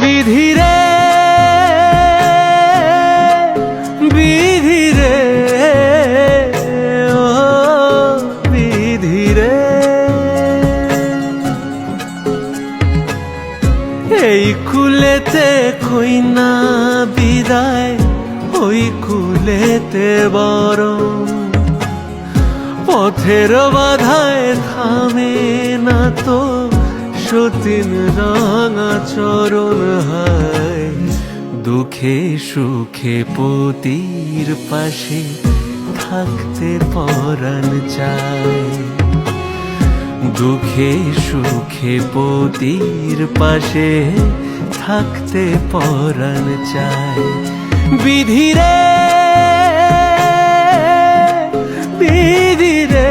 বিধিরে বিধিরে ও বিধিরে, এই কুলেতে কইনা বিদায়, ওই কুলেতে বরং পথের বাধায় থামে না তো সতীন রাঙা চরণ। হায় দুঃখে সুখে পতির পাশে থাকতে পরাণ চায়, দুঃখে সুখে পতির পাশে থাকতে পরাণ চায়। বিধিরে বিধিরে